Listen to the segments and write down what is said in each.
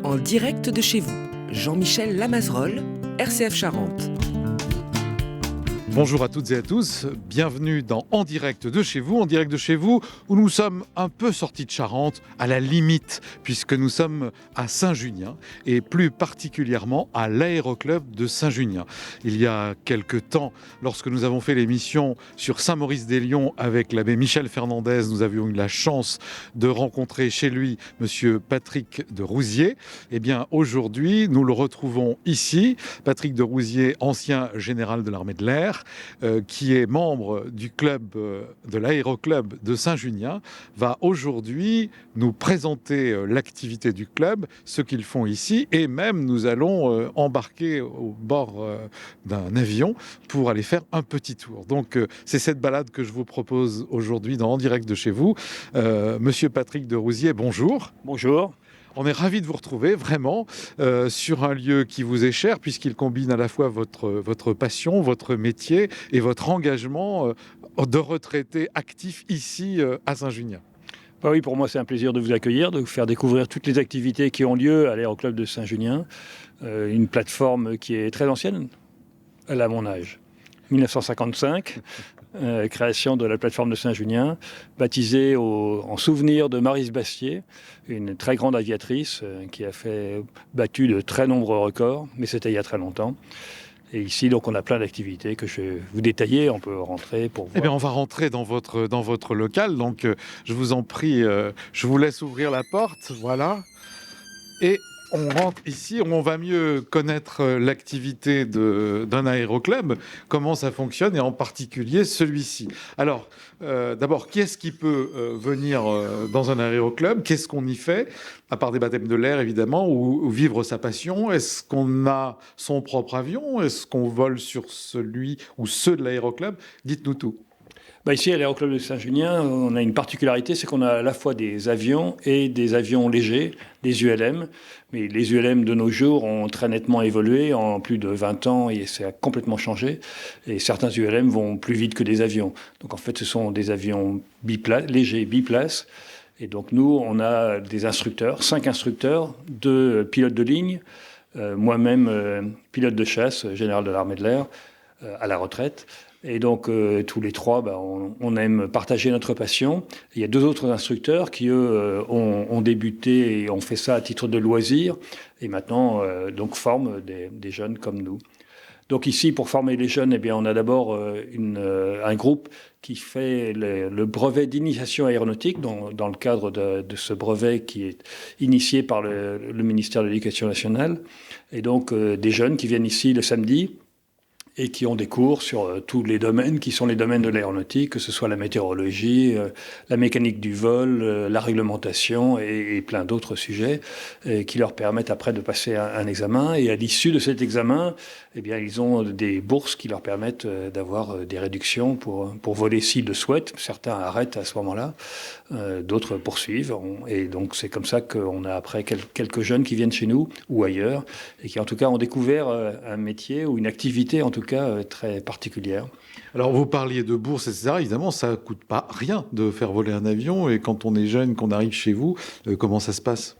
En direct de chez vous, Jean-Michel Lamazerolle, RCF Charente. Bonjour à toutes et à tous, bienvenue dans En direct de chez vous, où nous sommes un peu sortis de Charente, à la limite, puisque nous sommes à Saint-Junien, et plus particulièrement à l'aéroclub de Saint-Junien. Il y a quelques temps, lorsque nous avons fait l'émission sur Saint-Maurice-des-Lyons avec l'abbé Michel Fernandez, nous avions eu la chance de rencontrer chez lui monsieur Patrick de Rouziers. Eh bien, aujourd'hui, nous le retrouvons ici, Patrick de Rouziers, ancien général de l'armée de l'air, qui est membre du club de l'aéroclub de Saint-Junien, va aujourd'hui nous présenter l'activité du club, ce qu'ils font ici, et même nous allons embarquer au bord d'un avion pour aller faire un petit tour. Donc c'est cette balade que je vous propose aujourd'hui En direct de chez vous. Monsieur Patrick de Rouziers, bonjour. Bonjour. On est ravis de vous retrouver vraiment sur un lieu qui vous est cher, puisqu'il combine à la fois votre passion, votre métier et votre engagement de retraité actif ici à Saint-Junien. Oui, pour moi c'est un plaisir de vous accueillir, de vous faire découvrir toutes les activités qui ont lieu à l'aéroclub de Saint-Junien, une plateforme qui est très ancienne, elle a mon âge, 1955. Création de la plateforme de Saint-Junien, baptisée en souvenir de Maryse Bastier, une très grande aviatrice qui a battu de très nombreux records, mais c'était il y a très longtemps. Et ici, donc, on a plein d'activités que je vais vous détailler. On peut rentrer pour voir. Eh bien, on va rentrer dans votre local. Donc, je vous en prie, je vous laisse ouvrir la porte. Voilà. Et on rentre ici, on va mieux connaître l'activité d'un aéroclub, comment ça fonctionne, et en particulier celui-ci. Alors, d'abord, qui est-ce qui peut venir dans un aéroclub? Qu'est-ce qu'on y fait, à part des baptêmes de l'air, évidemment, ou vivre sa passion? Est-ce qu'on a son propre avion? Est-ce qu'on vole sur celui ou ceux de l'aéroclub? Dites-nous tout. Ici, à l'aéroclub de Saint-Junien, on a une particularité, c'est qu'on a à la fois des avions et des avions légers, des ULM. Mais les ULM de nos jours ont très nettement évolué en plus de 20 ans et ça a complètement changé. Et certains ULM vont plus vite que des avions. Donc en fait, ce sont des avions légers, biplaces. Et donc nous, on a des instructeurs, 5 instructeurs, 2 pilotes de ligne, moi-même pilote de chasse, général de l'armée de l'air, à la retraite. Et donc, tous les trois, on aime partager notre passion. Il y a 2 autres instructeurs qui, eux, ont débuté et ont fait ça à titre de loisir. Et maintenant, donc, forment des jeunes comme nous. Donc ici, pour former les jeunes, eh bien, on a d'abord un groupe qui fait le brevet d'initiation aéronautique, dans le cadre de ce brevet qui est initié par le ministère de l'Éducation nationale. Et donc, des jeunes qui viennent ici le samedi, et qui ont des cours sur tous les domaines qui sont les domaines de l'aéronautique, que ce soit la météorologie, la mécanique du vol, la réglementation et plein d'autres sujets qui leur permettent après de passer un examen. Et à l'issue de cet examen, eh bien, ils ont des bourses qui leur permettent d'avoir des réductions pour voler s'ils le souhaitent. Certains arrêtent à ce moment-là, d'autres poursuivent. Et donc c'est comme ça qu'on a après quelques jeunes qui viennent chez nous ou ailleurs et qui en tout cas ont découvert un métier ou une activité en tout cas très particulière. Alors vous parliez de bourse, etc. Évidemment, ça ne coûte pas rien de faire voler un avion. Et quand on est jeune, qu'on arrive chez vous, comment ça se passe ?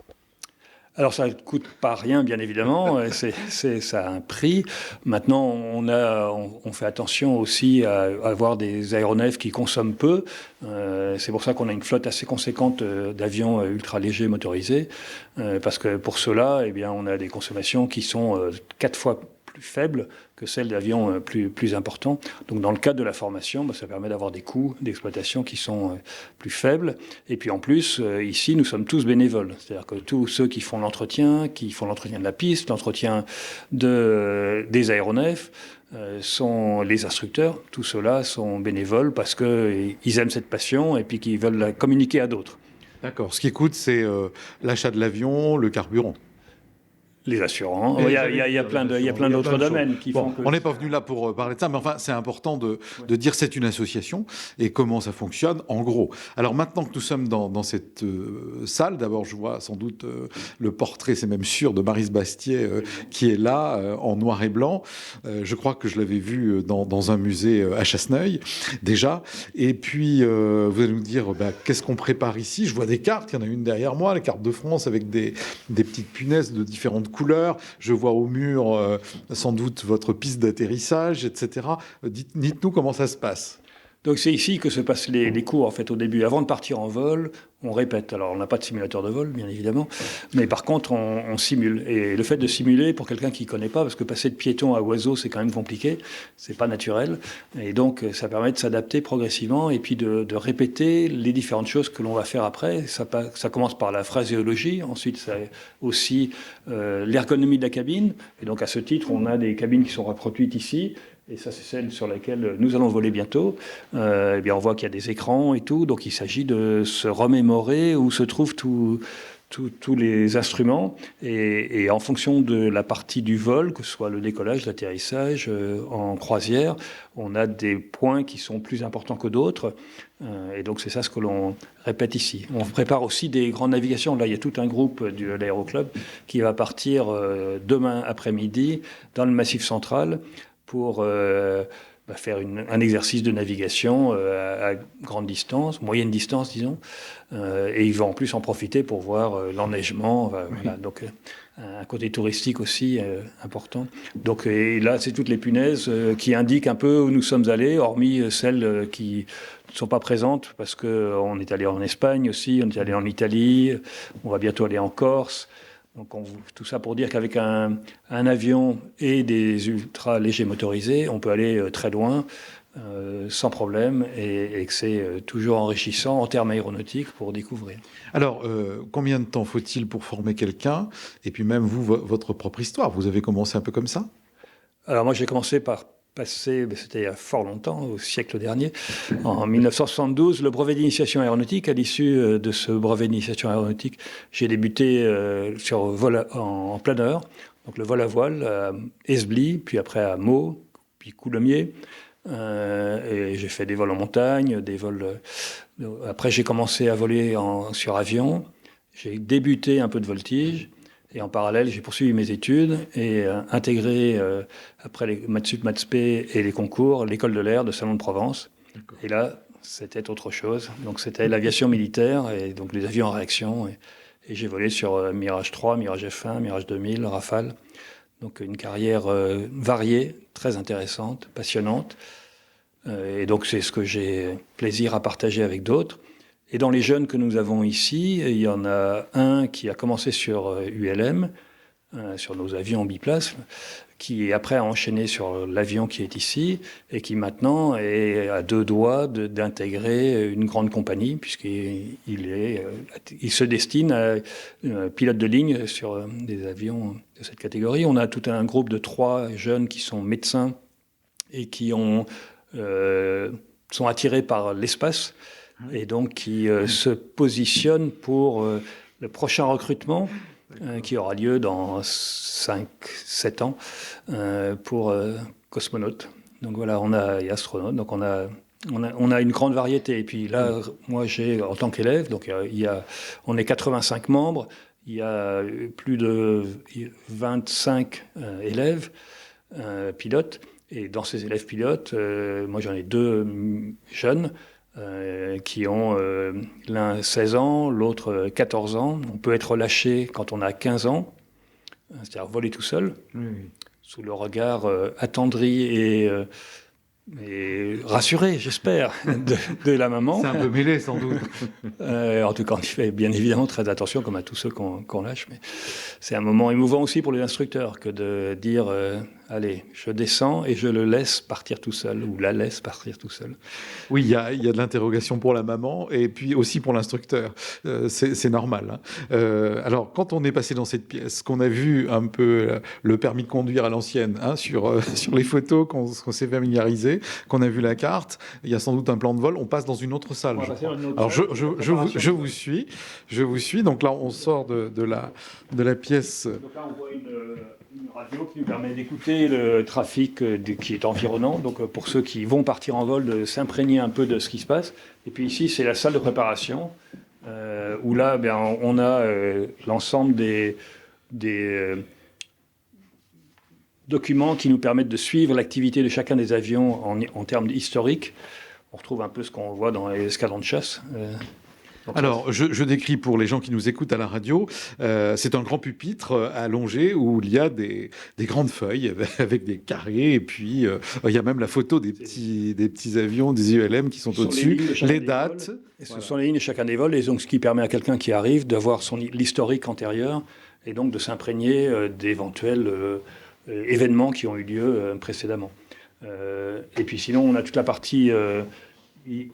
Alors ça ne coûte pas rien, bien évidemment, ça a un prix. Maintenant, on fait attention aussi à avoir des aéronefs qui consomment peu. C'est pour ça qu'on a une flotte assez conséquente d'avions ultra légers motorisés, parce que pour cela, eh bien, on a des consommations qui sont 4 fois plus faibles que celles d'avions plus importants. Donc dans le cadre de la formation, ça permet d'avoir des coûts d'exploitation qui sont plus faibles. Et puis en plus, ici, nous sommes tous bénévoles. C'est-à-dire que tous ceux qui font l'entretien de la piste, l'entretien des aéronefs, sont les instructeurs. Tous ceux-là sont bénévoles parce qu'ils aiment cette passion et puis qu'ils veulent la communiquer à d'autres. D'accord. Ce qui coûte, c'est l'achat de l'avion, le carburant. Les assurants. Il y a plein d'autres domaines qui font que... On n'est pas venu là pour parler de ça, mais enfin, c'est important de dire c'est une association et comment ça fonctionne, en gros. Alors maintenant que nous sommes dans cette salle, d'abord je vois sans doute le portrait, c'est même sûr, de Maryse Bastier qui est là, en noir et blanc. Je crois que je l'avais vu dans un musée à Chasseneuil, déjà. Et puis, vous allez nous dire, qu'est-ce qu'on prépare ici? Je vois des cartes, il y en a une derrière moi, la carte de France avec des petites punaises de différentes couleurs. Je vois au mur sans doute votre piste d'atterrissage, etc. Dites-nous comment ça se passe. Donc c'est ici que se passent les cours, en fait, au début. Avant de partir en vol, on répète. Alors on n'a pas de simulateur de vol, bien évidemment, mais par contre on simule. Et le fait de simuler, pour quelqu'un qui ne connaît pas, parce que passer de piéton à oiseau, c'est quand même compliqué, c'est pas naturel, et donc ça permet de s'adapter progressivement et puis de répéter les différentes choses que l'on va faire après. Ça commence par la phraséologie, ensuite c'est aussi l'ergonomie de la cabine, et donc à ce titre, on a des cabines qui sont reproduites ici. Et ça, c'est celle sur laquelle nous allons voler bientôt. Eh bien, on voit qu'il y a des écrans et tout. Donc, il s'agit de se remémorer où se trouvent tous les instruments. Et en fonction de la partie du vol, que ce soit le décollage, l'atterrissage, en croisière, on a des points qui sont plus importants que d'autres. Et donc, c'est ça ce que l'on répète ici. On prépare aussi des grandes navigations. Là, il y a tout un groupe de l'Aéroclub qui va partir demain après-midi dans le Massif central pour faire un exercice de navigation à grande distance, moyenne distance, disons. Et ils vont en plus en profiter pour voir l'enneigement. Voilà. Donc, un côté touristique aussi important. Donc, et là, c'est toutes les punaises qui indiquent un peu où nous sommes allés, hormis celles qui ne sont pas présentes, parce qu'on est allé en Espagne aussi, on est allé en Italie, on va bientôt aller en Corse. Donc tout ça pour dire qu'avec un avion et des ultra légers motorisés, on peut aller très loin sans problème et que c'est toujours enrichissant en termes aéronautiques pour découvrir. Alors, combien de temps faut-il pour former quelqu'un? Et puis même vous, votre propre histoire, vous avez commencé un peu comme ça? Alors moi j'ai commencé par passer, c'était il y a fort longtemps, au siècle dernier, en 1972, le brevet d'initiation aéronautique. À l'issue de ce brevet d'initiation aéronautique, j'ai débuté sur vol en planeur, donc le vol à voile à Esbly, puis après à Meaux, puis Coulommiers. Et j'ai fait des vols en montagne, des vols. Après, j'ai commencé à voler sur avion. J'ai débuté un peu de voltige. Et en parallèle, j'ai poursuivi mes études et intégré, après les Mathsup, Mathsp et les concours, l'école de l'air de Salon de Provence. D'accord. Et là, c'était autre chose. Donc, c'était l'aviation militaire et donc les avions en réaction. Et j'ai volé sur Mirage 3, Mirage F1, Mirage 2000, Rafale. Donc, une carrière variée, très intéressante, passionnante. Et donc, c'est ce que j'ai plaisir à partager avec d'autres. Et dans les jeunes que nous avons ici, il y en a un qui a commencé sur ULM, sur nos avions biplaces, qui après a enchaîné sur l'avion qui est ici, et qui maintenant est à deux doigts d'intégrer une grande compagnie, puisqu'il se destine à pilote de ligne sur des avions de cette catégorie. On a tout un groupe de 3 jeunes qui sont médecins et qui sont attirés par l'espace, et donc qui se positionnent pour le prochain recrutement qui aura lieu dans 5-7 ans pour cosmonautes. Donc voilà, et astronautes. Donc on a une grande variété. Et puis là, moi j'ai, en tant qu'élève, donc on est 85 membres, il y a plus de 25 élèves pilotes. Et dans ces élèves pilotes, moi j'en ai 2 jeunes, qui ont l'un 16 ans, l'autre 14 ans. On peut être relâché quand on a 15 ans, c'est-à-dire voler tout seul, sous le regard attendri et rassuré, j'espère, de la maman. C'est un peu mêlé, sans doute. En tout cas, on y fait bien évidemment très attention, comme à tous ceux qu'on lâche. Mais c'est un moment émouvant aussi pour les instructeurs que de dire allez, je descends et je le laisse partir tout seul, ou la laisse partir tout seul. Oui, il y a de l'interrogation pour la maman et puis aussi pour l'instructeur. C'est normal. Hein. Alors, quand on est passé dans cette pièce, qu'on a vu un peu le permis de conduire à l'ancienne, hein, sur les photos, qu'on s'est familiarisé, qu'on a vu la carte, il y a sans doute un plan de vol, on passe dans une autre salle. Alors, je vous suis. Donc là, on sort de la pièce. Donc là, on voit une radio qui nous permet d'écouter le trafic qui est environnant. Donc pour ceux qui vont partir en vol, de s'imprégner un peu de ce qui se passe. Et puis ici, c'est la salle de préparation, où là, on a l'ensemble des documents qui nous permettent de suivre l'activité de chacun des avions en termes historiques. On retrouve un peu ce qu'on voit dans les escadrons de chasse. Alors, je décris pour les gens qui nous écoutent à la radio, c'est un grand pupitre allongé où il y a des grandes feuilles avec des carrés, et puis il y a même la photo des petits avions, des ULM qui sont au-dessus, les dates. Ce sont les lignes de chacun des vols, et donc ce qui permet à quelqu'un qui arrive d'avoir l'historique antérieur, et donc de s'imprégner d'éventuels événements qui ont eu lieu précédemment. Et puis sinon, on a toute la partie...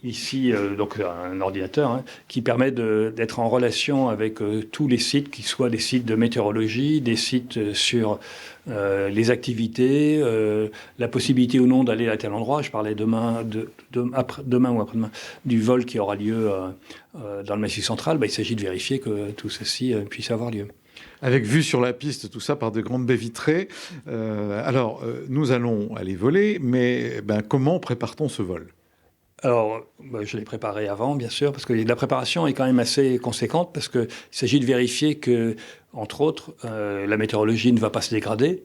ici, donc un ordinateur, hein, qui permet d'être en relation avec tous les sites, qu'ils soient des sites de météorologie, des sites sur les activités, la possibilité ou non d'aller à tel endroit. Je parlais demain ou après-demain du vol qui aura lieu dans le Massif central. Il s'agit de vérifier que tout ceci puisse avoir lieu. Avec vue sur la piste, tout ça par de grandes baies vitrées. Alors, nous allons aller voler, mais comment prépare-t-on ce vol ? Alors, je l'ai préparé avant, bien sûr, parce que la préparation est quand même assez conséquente, parce qu'il s'agit de vérifier que, entre autres, la météorologie ne va pas se dégrader,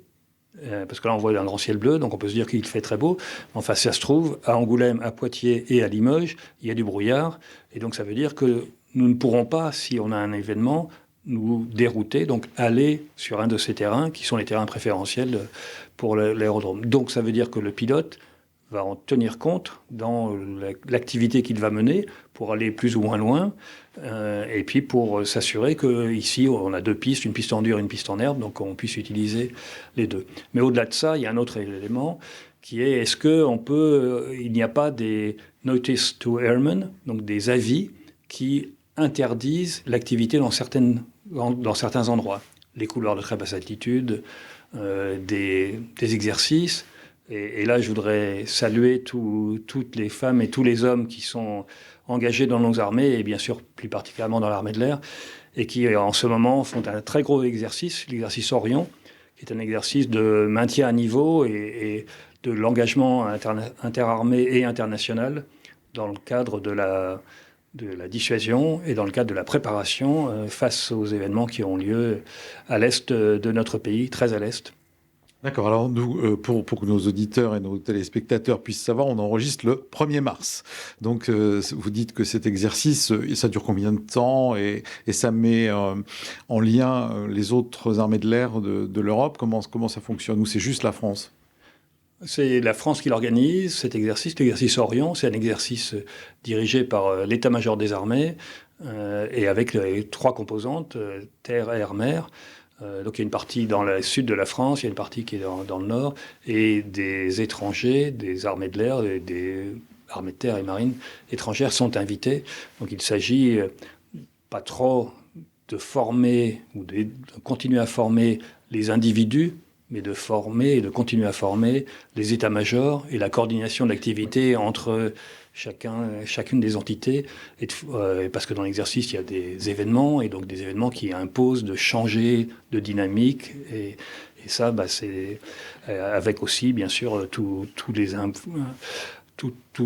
parce que là, on voit un grand ciel bleu, donc on peut se dire qu'il fait très beau. Enfin, ça se trouve, à Angoulême, à Poitiers et à Limoges, il y a du brouillard, et donc ça veut dire que nous ne pourrons pas, si on a un événement, nous dérouter, donc aller sur un de ces terrains, qui sont les terrains préférentiels pour l'aérodrome. Donc ça veut dire que le pilote va en tenir compte dans l'activité qu'il va mener pour aller plus ou moins loin, et puis pour s'assurer qu'ici, on a deux pistes, une piste en dur et une piste en herbe, donc on puisse utiliser les deux. Mais au-delà de ça, il y a un autre élément qui est, est-ce qu'il n'y a pas des notice to airmen, donc des avis qui interdisent l'activité dans certains endroits, les couloirs de très basse altitude, des exercices. Et là, je voudrais saluer toutes les femmes et tous les hommes qui sont engagés dans nos armées, et bien sûr plus particulièrement dans l'armée de l'air, et qui en ce moment font un très gros exercice, l'exercice Orion, qui est un exercice de maintien à niveau et de l'engagement interarmé et international dans le cadre de la dissuasion et dans le cadre de la préparation face aux événements qui ont lieu à l'est de notre pays, très à l'est. D'accord, alors nous, pour que nos auditeurs et nos téléspectateurs puissent savoir, on enregistre le 1er mars. Donc vous dites que cet exercice, ça dure combien de temps et ça met en lien les autres armées de l'air de l'Europe. Comment ça fonctionne? Ou c'est juste la France? C'est la France qui l'organise, cet exercice, l'exercice Orion. C'est un exercice dirigé par l'état-major des armées et avec les trois composantes, terre, air, mer. Donc il y a une partie dans le sud de la France, il y a une partie qui est dans le nord, et des étrangers, des armées de l'air, des armées de terre et marines étrangères sont invités. Donc il s'agit pas trop de former ou de continuer à former les individus, mais de former et de continuer à former les états-majors et la coordination de l'activité entre chacune des entités, parce que dans l'exercice, il y a des événements, et donc des événements qui imposent de changer de dynamique, et ça, c'est avec aussi, bien sûr, tous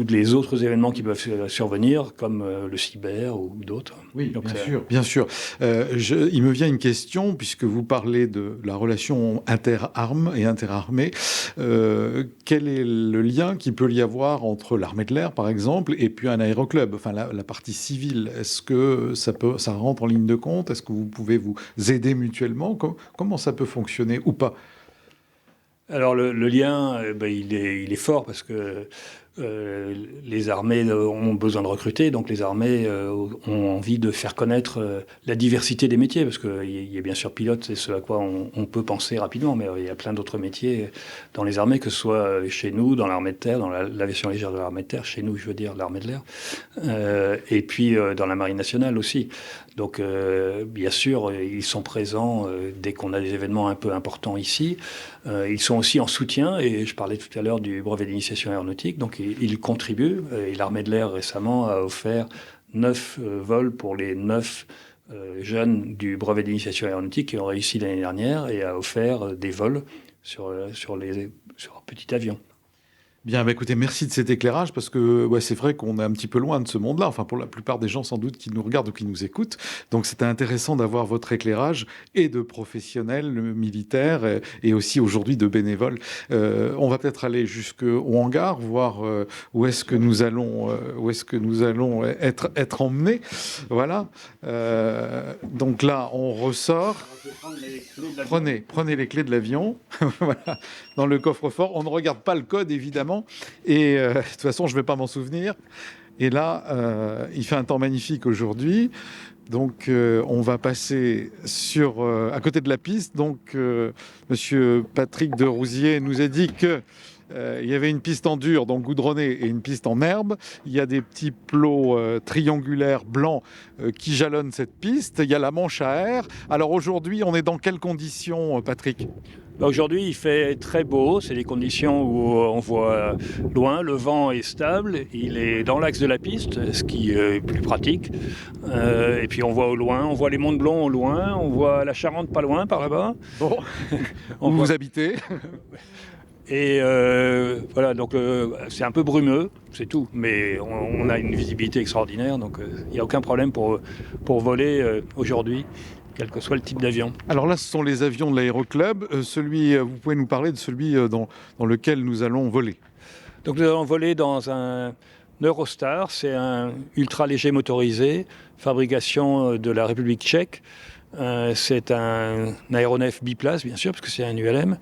les autres événements qui peuvent survenir, comme le cyber ou d'autres. Oui, donc, bien sûr. Il me vient une question, puisque vous parlez de la relation inter-armes et inter-armées. Quel est le lien qu'il peut y avoir entre l'armée de l'air, par exemple, et puis un aéroclub, enfin la partie civile? Est-ce que ça rentre en ligne de compte? Est-ce que vous pouvez vous aider mutuellement? Comment ça peut fonctionner ou pas? Alors le lien, il est fort, parce que les armées ont besoin de recruter, donc les armées ont envie de faire connaître la diversité des métiers, parce qu'il y a bien sûr pilote, c'est ce à quoi on peut penser rapidement, mais il y a plein d'autres métiers dans les armées, que ce soit chez nous, dans l'armée de terre, dans l'aviation légère de l'armée de terre, chez nous, je veux dire, l'armée de l'air, et puis dans la marine nationale aussi. Donc, bien sûr, ils sont présents dès qu'on a des événements un peu importants ici. Ils sont aussi en soutien, et je parlais tout à l'heure du brevet d'initiation aéronautique, donc ils contribuent. Et l'armée de l'air, récemment, a offert 9 vols pour les 9 jeunes du brevet d'initiation aéronautique qui ont réussi l'année dernière, et a offert des vols sur un petit avion. Bien, écoutez, merci de cet éclairage, parce que c'est vrai qu'on est un petit peu loin de ce monde-là, enfin pour la plupart des gens sans doute qui nous regardent ou qui nous écoutent. Donc c'était intéressant d'avoir votre éclairage, et de professionnels militaires, et aussi aujourd'hui de bénévoles. On va peut-être aller jusqu'au hangar, voir où est-ce que nous allons être emmenés. Voilà. Donc là, on ressort. Prenez les clés de l'avion. Voilà. Dans le coffre-fort. On ne regarde pas le code, évidemment. Et de toute façon, je ne vais pas m'en souvenir. Et là, il fait un temps magnifique aujourd'hui. Donc, on va passer à côté de la piste. Donc, Monsieur Patrick de Rousier nous a dit que il y avait une piste en dur, donc goudronnée, et une piste en herbe. Il y a des petits plots triangulaires blancs qui jalonnent cette piste. Il y a la manche à air. Alors aujourd'hui, on est dans quelles conditions, Patrick ? Aujourd'hui, il fait très beau. C'est des conditions où on voit loin. Le vent est stable. Il est dans l'axe de la piste, ce qui est plus pratique. Et puis on voit au loin. On voit les Monts de Blon au loin. On voit la Charente pas loin, par là-bas. Bon. Où vous habitez ? Et voilà, donc c'est un peu brumeux, c'est tout. Mais on a une visibilité extraordinaire, donc il n'y a aucun problème pour voler aujourd'hui, quel que soit le type d'avion. Alors là, ce sont les avions de l'aéroclub. Vous pouvez nous parler de celui dans lequel nous allons voler. Donc nous allons voler dans un Eurostar, c'est un ultra léger motorisé, fabrication de la République tchèque. C'est un aéronef biplace, bien sûr, parce que c'est un ULM.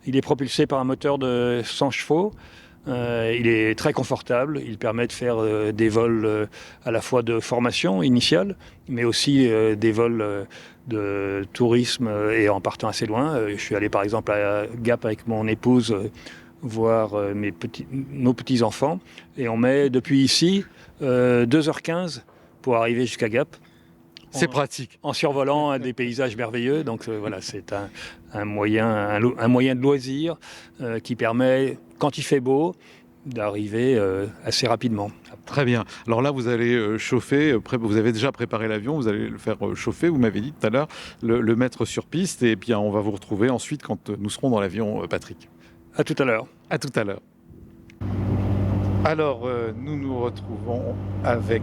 Il est propulsé par un moteur de 100 chevaux. Il est très confortable. Il permet de faire des vols à la fois de formation initiale, mais aussi des vols de tourisme et en partant assez loin. Je suis allé par exemple à Gap avec mon épouse voir nos petits-enfants. Et on met depuis ici 2h15 pour arriver jusqu'à Gap. C'est pratique. En survolant des paysages merveilleux. Donc voilà, c'est un moyen de loisir qui permet, quand il fait beau, d'arriver assez rapidement. Très bien. Alors là, vous allez chauffer. Vous avez déjà préparé l'avion. Vous allez le faire chauffer. Vous m'avez dit tout à l'heure, le mettre sur piste. Et bien, on va vous retrouver ensuite quand nous serons dans l'avion, Patrick. À tout à l'heure. À tout à l'heure. Alors, nous nous retrouvons avec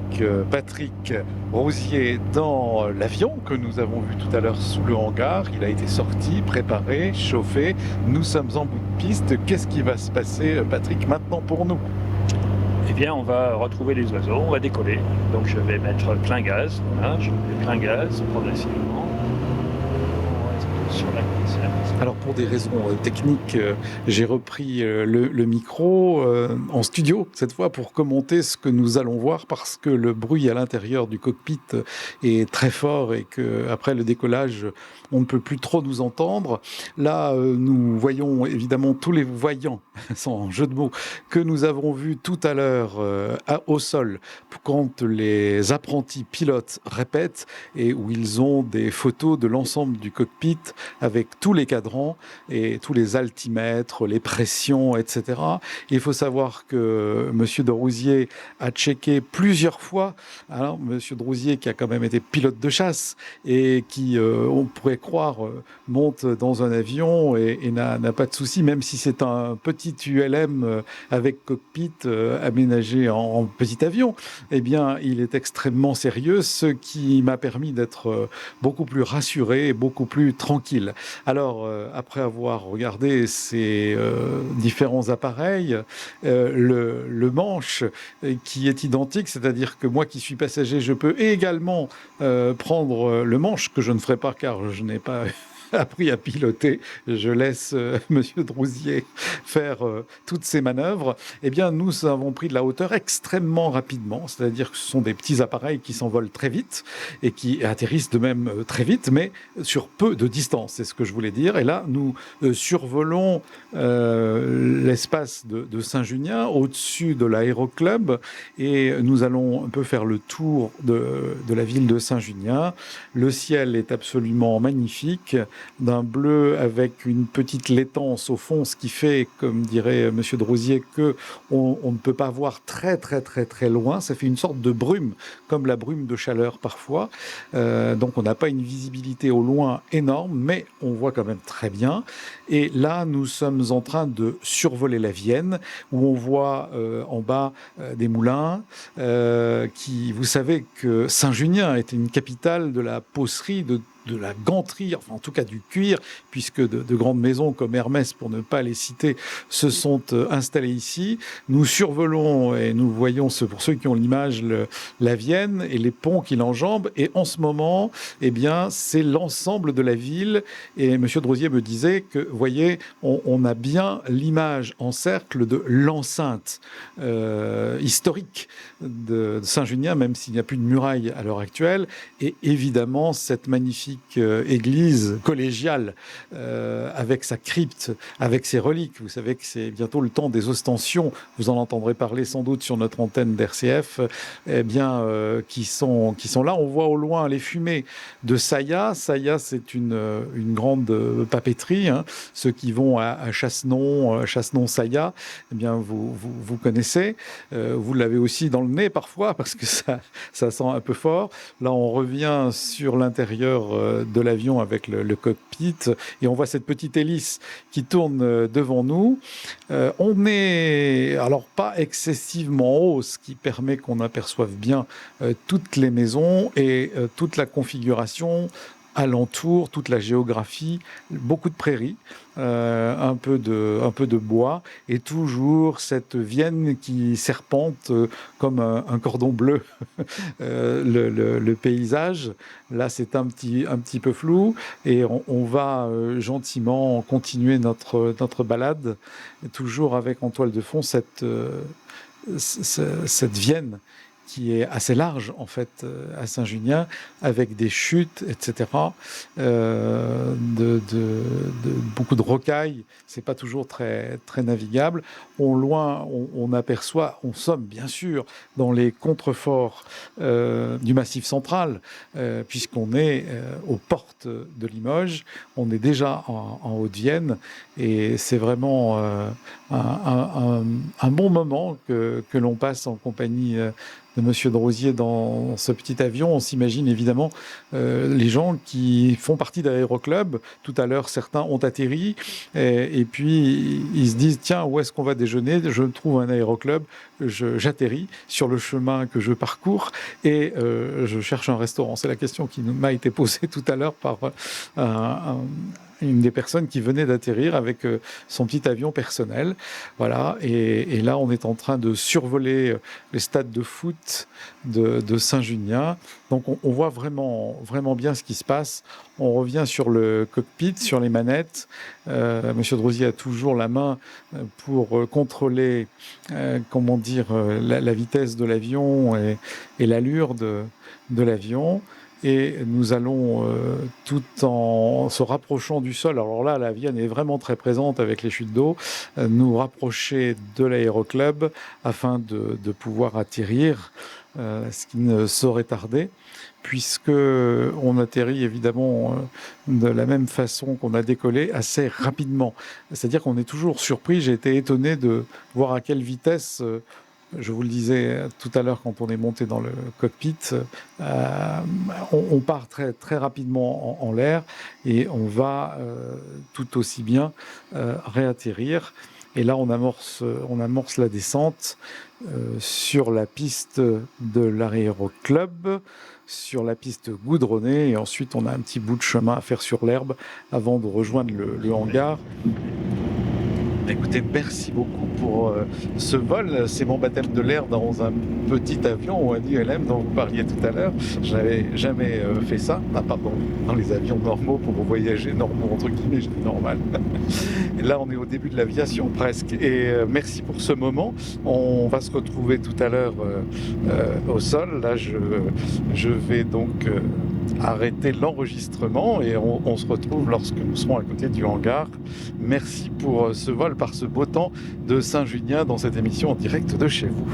Patrick Rousier dans l'avion que nous avons vu tout à l'heure sous le hangar. Il a été sorti, préparé, chauffé. Nous sommes en bout de piste. Qu'est-ce qui va se passer, Patrick, maintenant pour nous ? Eh bien, on va retrouver les oiseaux, on va décoller. Donc, je vais mettre plein gaz. Voilà, je mets plein gaz progressivement. Sur la Alors pour des raisons techniques, j'ai repris le micro en studio cette fois pour commenter ce que nous allons voir, parce que le bruit à l'intérieur du cockpit est très fort et qu'après le décollage, on ne peut plus trop nous entendre. Là, nous voyons évidemment tous les voyants, sans jeu de mots, que nous avons vus tout à l'heure au sol quand les apprentis pilotes répètent, et où ils ont des photos de l'ensemble du cockpit avec tous les cadrans et tous les altimètres, les pressions, etc. Il faut savoir que M. de Rousier a checké plusieurs fois. Alors, M. de Rousier, qui a quand même été pilote de chasse et qui, on pourrait croire, monte dans un avion et n'a pas de souci, même si c'est un petit ULM avec cockpit aménagé en petit avion. Eh bien, il est extrêmement sérieux, ce qui m'a permis d'être beaucoup plus rassuré et beaucoup plus tranquille. Alors, après avoir regardé ces différents appareils, le manche qui est identique, c'est-à-dire que moi qui suis passager, je peux également prendre le manche, que je ne ferai pas car je n'ai pas appris à piloter. Je laisse Monsieur Drousier faire toutes ces manœuvres. Eh bien, nous avons pris de la hauteur extrêmement rapidement. C'est-à-dire que ce sont des petits appareils qui s'envolent très vite et qui atterrissent de même très vite, mais sur peu de distance. C'est ce que je voulais dire. Et là, nous survolons l'espace de Saint-Junien au-dessus de l'aéroclub et nous allons un peu faire le tour de la ville de Saint-Junien. Le ciel est absolument magnifique, d'un bleu avec une petite laitance au fond, ce qui fait, comme dirait Monsieur Drousier, que on ne peut pas voir très très très très loin. Ça fait une sorte de brume, comme la brume de chaleur parfois. Donc on n'a pas une visibilité au loin énorme, mais on voit quand même très bien. Et là, nous sommes en train de survoler la Vienne, où on voit en bas des moulins. Vous savez que Saint-Junien était une capitale de la peausserie, de la ganterie, enfin en tout cas du cuir, puisque de grandes maisons comme Hermès, pour ne pas les citer, se sont installées ici. Nous survolons et nous voyons, pour ceux qui ont l'image, la Vienne et les ponts qui l'enjambent. Et en ce moment, eh bien, c'est l'ensemble de la ville. Et M. Drousier me disait que, vous voyez, on a bien l'image en cercle de l'enceinte historique de Saint-Junien, même s'il n'y a plus de muraille à l'heure actuelle. Et évidemment, cette magnifique église collégiale avec sa crypte, avec ses reliques. Vous savez que c'est bientôt le temps des ostensions. Vous en entendrez parler sans doute sur notre antenne d'RCF, eh bien, qui sont là. On voit au loin les fumées de Saya. Saya, c'est une grande papeterie. Hein. Ceux qui vont à Chassenon-Saya, eh bien, vous connaissez. Vous l'avez aussi dans le nez parfois parce que ça sent un peu fort. Là, on revient sur l'intérieur de l'avion avec le cockpit et on voit cette petite hélice qui tourne devant nous. On n'est alors pas excessivement haut, ce qui permet qu'on aperçoive bien toutes les maisons et toute la configuration alentour, toute la géographie, beaucoup de prairies, un peu de bois et toujours cette Vienne qui serpente comme un cordon bleu le paysage. Là, c'est un petit peu flou et on va gentiment continuer notre balade, toujours avec en toile de fond cette Vienne qui est assez large, en fait, à Saint-Junien, avec des chutes, etc., beaucoup de rocailles. C'est pas toujours très, très navigable. Au loin, on aperçoit, on somme, bien sûr, dans les contreforts du Massif central, puisqu'on est aux portes de Limoges. On est déjà en Haute-Vienne, et c'est vraiment un bon moment que l'on passe en compagnie de Monsieur Drousier dans ce petit avion. On s'imagine évidemment les gens qui font partie d'Aéroclub. Tout à l'heure, certains ont atterri et puis ils se disent tiens, où est-ce qu'on va déjeuner? Je trouve un Aéroclub, j'atterris sur le chemin que je parcours et je cherche un restaurant. C'est la question qui m'a été posée tout à l'heure par une des personnes qui venait d'atterrir avec son petit avion personnel. Voilà. Et là, on est en train de survoler les stades de foot de Saint-Junien. Donc, on voit vraiment, vraiment bien ce qui se passe. On revient sur le cockpit, sur les manettes. Monsieur Drousier a toujours la main pour contrôler, la vitesse de l'avion et l'allure de l'avion. Et nous allons, tout en se rapprochant du sol, alors là, la Vienne est vraiment très présente avec les chutes d'eau, nous rapprocher de l'aéroclub afin de pouvoir atterrir, ce qui ne saurait tarder, puisque on atterrit évidemment de la même façon qu'on a décollé, assez rapidement. C'est-à-dire qu'on est toujours surpris. J'ai été étonné de voir à quelle vitesse... Je vous le disais tout à l'heure quand on est monté dans le cockpit, on part très, très rapidement en l'air et on va tout aussi bien réatterrir. Et là, on amorce la descente sur la piste de l'aéroclub, sur la piste goudronnée. Et ensuite, on a un petit bout de chemin à faire sur l'herbe avant de rejoindre le hangar. Écoutez, merci beaucoup pour ce vol. C'est mon baptême de l'air dans un petit avion ou un ULM dont vous parliez tout à l'heure. Je n'avais jamais fait ça, à part dans les avions normaux pour voyager, normaux entre guillemets, je dis normal. Et là, on est au début de l'aviation presque. Et merci pour ce moment. On va se retrouver tout à l'heure au sol. Là, je vais donc arrêter l'enregistrement et on se retrouve lorsque nous serons à côté du hangar. Merci pour ce vol par ce beau temps de Saint-Junien dans cette émission en direct de chez vous.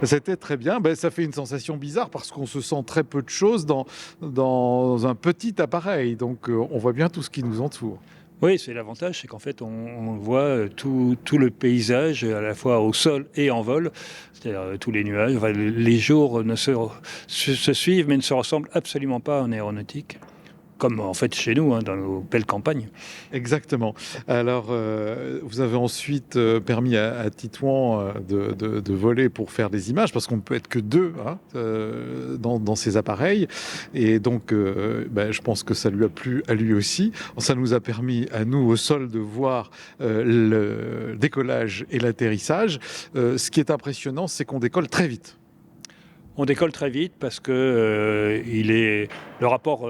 C'était très bien. Ça fait une sensation bizarre parce qu'on se sent très peu de choses dans un petit appareil. Donc on voit bien tout ce qui nous entoure. Oui, c'est l'avantage, c'est qu'en fait, on voit tout le paysage, à la fois au sol et en vol, c'est-à-dire tous les nuages. Enfin, les jours se suivent, mais ne se ressemblent absolument pas en aéronautique, comme en fait chez nous, dans nos belles campagnes. Exactement. Alors, vous avez ensuite permis à Titouan de voler pour faire des images, parce qu'on ne peut être que deux dans ces appareils. Et donc, je pense que ça lui a plu à lui aussi. Ça nous a permis, à nous, au sol, de voir le décollage et l'atterrissage. Ce qui est impressionnant, c'est qu'on décolle très vite. On décolle très vite parce que le rapport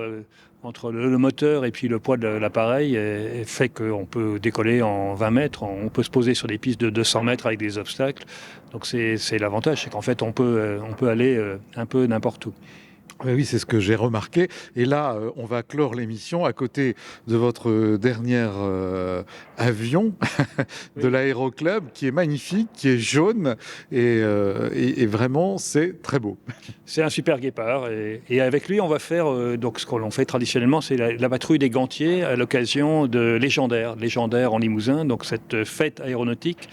entre le moteur et puis le poids de l'appareil fait qu'on peut décoller en 20 mètres, on peut se poser sur des pistes de 200 mètres avec des obstacles. Donc c'est l'avantage, c'est qu'en fait on peut aller un peu n'importe où. Oui, c'est ce que j'ai remarqué. Et là, on va clore l'émission à côté de votre dernier avion de l'Aéroclub, qui est magnifique, qui est jaune, et vraiment, c'est très beau. C'est un super guépard. Et avec lui, on va faire donc ce qu'on fait traditionnellement, c'est la patrouille des Gantiers à l'occasion de Légendaire en Limousin, donc cette fête aéronautique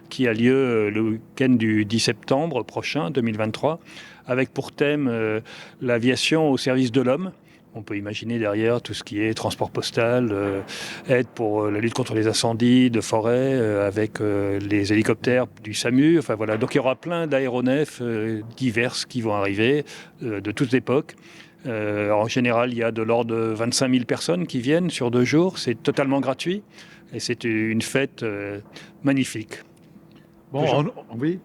qui a lieu le week-end du 10 septembre prochain, 2023. Avec pour thème l'aviation au service de l'homme. On peut imaginer derrière tout ce qui est transport postal, aide pour la lutte contre les incendies de forêt, avec les hélicoptères du SAMU. Enfin voilà, donc il y aura plein d'aéronefs diverses qui vont arriver de toutes époques. En général, il y a de l'ordre de 25 000 personnes qui viennent sur 2 jours. C'est totalement gratuit et c'est une fête magnifique. Bon, oui.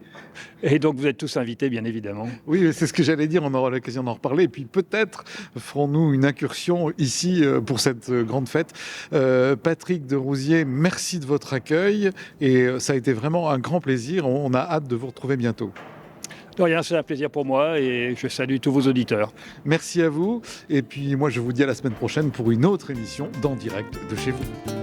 Et donc vous êtes tous invités, bien évidemment. Oui, c'est ce que j'allais dire, on aura l'occasion d'en reparler. Et puis peut-être ferons-nous une incursion ici pour cette grande fête. Patrick de Rousier, merci de votre accueil. Et ça a été vraiment un grand plaisir. On a hâte de vous retrouver bientôt. De rien, c'est un plaisir pour moi et je salue tous vos auditeurs. Merci à vous. Et puis moi, je vous dis à la semaine prochaine pour une autre émission d'En Direct de chez vous.